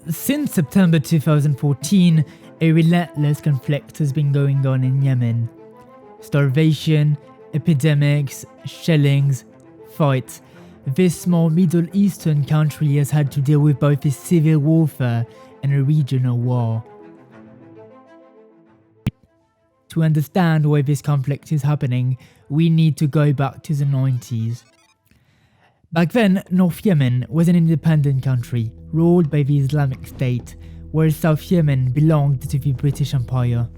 Since September 2014, a relentless conflict has been going on in Yemen. Starvation, epidemics, shellings, fights. This small Middle Eastern country has had to deal with both a civil warfare and a regional war. To understand why this conflict is happening, we need to go back to the 90s. Back then, North Yemen was an independent country, ruled by the Islamic State, whereas South Yemen belonged to the British Empire.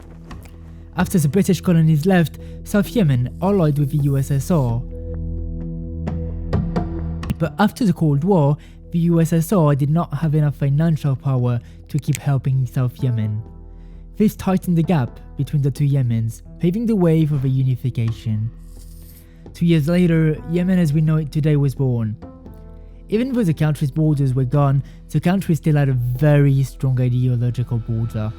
After the British colonies left, South Yemen allied with the USSR. But after the Cold War, the USSR did not have enough financial power to keep helping South Yemen. This tightened the gap between the two Yemens, paving the way for the unification. 2 years later, Yemen as we know it today was born. Even though the country's borders were gone, the country still had a very strong ideological border.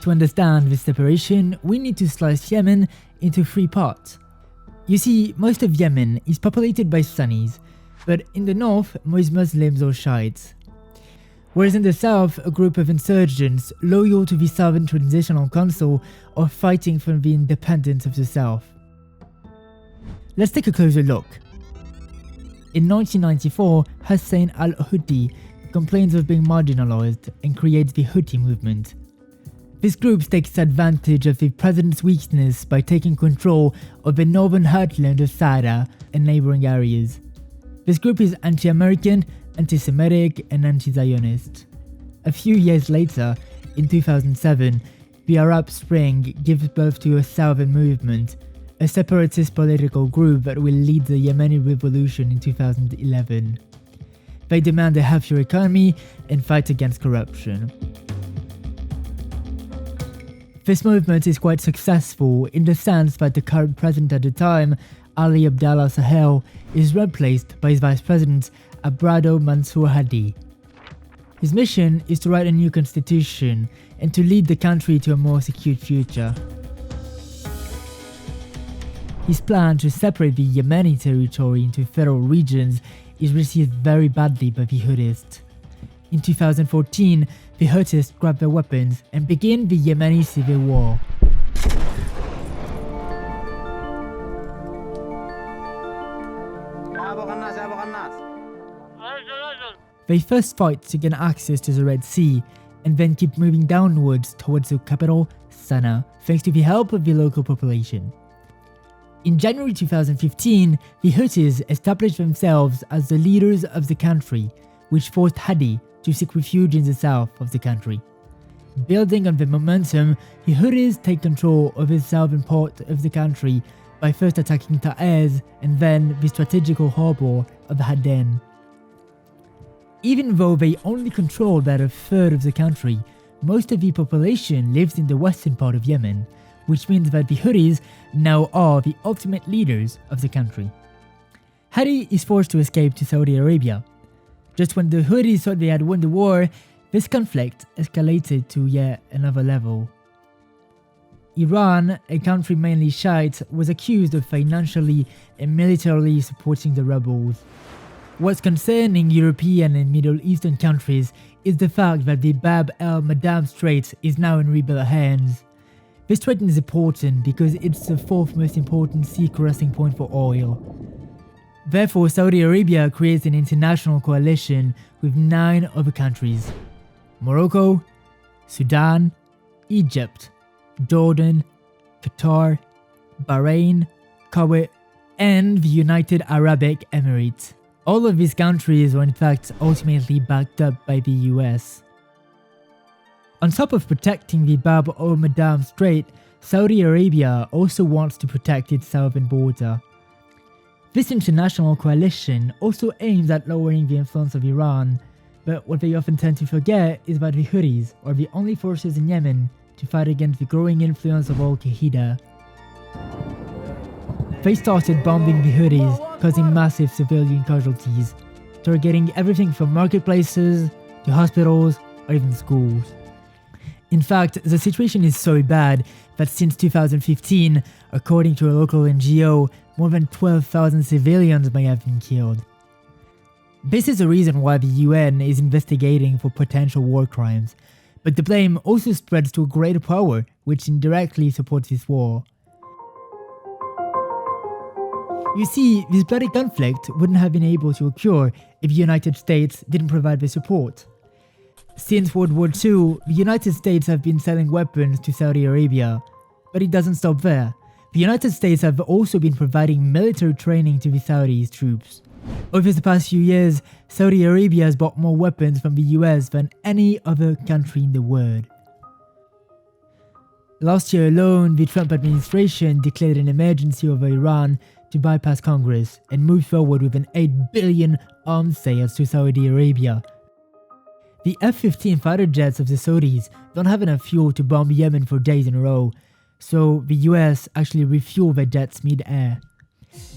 To understand this separation, we need to slice Yemen into 3 parts. You see, most of Yemen is populated by Sunnis, but in the north, most Muslims or Shiites. Whereas in the south, a group of insurgents loyal to the Southern Transitional Council are fighting for the independence of the south. Let's take a closer look. In 1994, Hussein al-Houthi complains of being marginalized and creates the Houthi movement. This group takes advantage of the president's weakness by taking control of the northern heartland of Sahara and neighboring areas. This group is anti-American, anti-Semitic and anti-Zionist. A few years later, in 2007, the Arab Spring gives birth to a Southern movement, a separatist political group that will lead the Yemeni revolution in 2011. They demand a healthier economy and fight against corruption. This movement is quite successful in the sense that the current president at the time, Ali Abdallah Sahel, is replaced by his vice president, Abrado Mansour Hadi. His mission is to write a new constitution and to lead the country to a more secure future. His plan to separate the Yemeni territory into federal regions is received very badly by the Houthis. In 2014, the Houthis grabbed their weapons and began the Yemeni civil war. They first fight to gain access to the Red Sea and then keep moving downwards towards the capital, Sana'a, thanks to the help of the local population. In January 2015, the Houthis established themselves as the leaders of the country, which forced Hadi to seek refuge in the south of the country. Building on the momentum, the Houthis take control of the southern part of the country by first attacking Ta'ez and then the strategical harbour of Aden. Even though they only control about a third of the country, most of the population lives in the western part of Yemen, which means that the Houthis now are the ultimate leaders of the country. Hadi is forced to escape to Saudi Arabia. Just when the Houthis thought they had won the war, this conflict escalated to yet another level. Iran, a country mainly Shiite, was accused of financially and militarily supporting the rebels. What's concerning European and Middle Eastern countries is the fact that the Bab el-Mandab Strait is now in rebel hands. This strait is important because it's the 4th most important sea crossing point for oil. Therefore, Saudi Arabia creates an international coalition with 9 other countries: Morocco, Sudan, Egypt, Jordan, Qatar, Bahrain, Kuwait, and the United Arab Emirates. All of these countries were in fact ultimately backed up by the US. On top of protecting the Bab el-Mandab Strait, Saudi Arabia also wants to protect its southern border. This international coalition also aims at lowering the influence of Iran, but what they often tend to forget is that the Houthis are the only forces in Yemen to fight against the growing influence of Al-Qaeda. They started bombing the Houthis, causing massive civilian casualties, targeting everything from marketplaces to hospitals or even schools. In fact, the situation is so bad that since 2015, according to a local NGO, more than 12,000 civilians may have been killed. This is the reason why the UN is investigating for potential war crimes, but the blame also spreads to a greater power, which indirectly supports this war. You see, this bloody conflict wouldn't have been able to occur if the United States didn't provide the support. Since World War II, the United States have been selling weapons to Saudi Arabia, but it doesn't stop there. The United States have also been providing military training to the Saudis' troops. Over the past few years, Saudi Arabia has bought more weapons from the US than any other country in the world. Last year alone, the Trump administration declared an emergency over Iran to bypass Congress and move forward with an $8 billion arms sales to Saudi Arabia. The F-15 fighter jets of the Saudis don't have enough fuel to bomb Yemen for days in a row, so the US actually refuel their jets mid-air.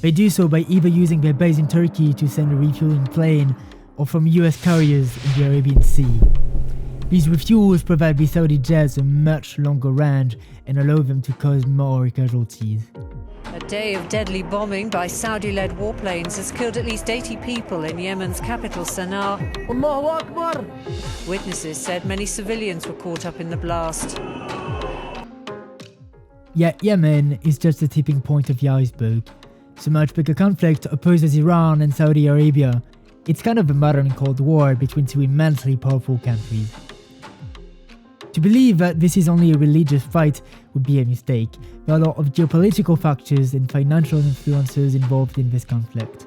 They do so by either using their base in Turkey to send a refueling plane or from US carriers in the Arabian Sea. These refuels provide the Saudi jets a much longer range and allow them to cause more casualties. A day of deadly bombing by Saudi-led warplanes has killed at least 80 people in Yemen's capital, Sana'a. Allahu Akbar! Witnesses said many civilians were caught up in the blast. Yet Yemen is just the tipping point of the iceberg. So much bigger conflict opposes Iran and Saudi Arabia. It's kind of a modern Cold War between two immensely powerful countries. To believe that this is only a religious fight would be a mistake. There are a lot of geopolitical factors and financial influences involved in this conflict.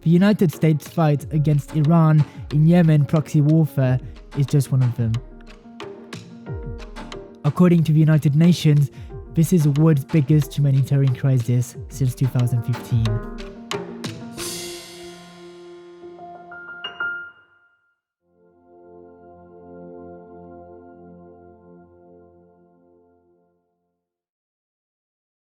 The United States' fight against Iran in Yemen proxy warfare is just one of them. According to the United Nations, this is the world's biggest humanitarian crisis since 2015.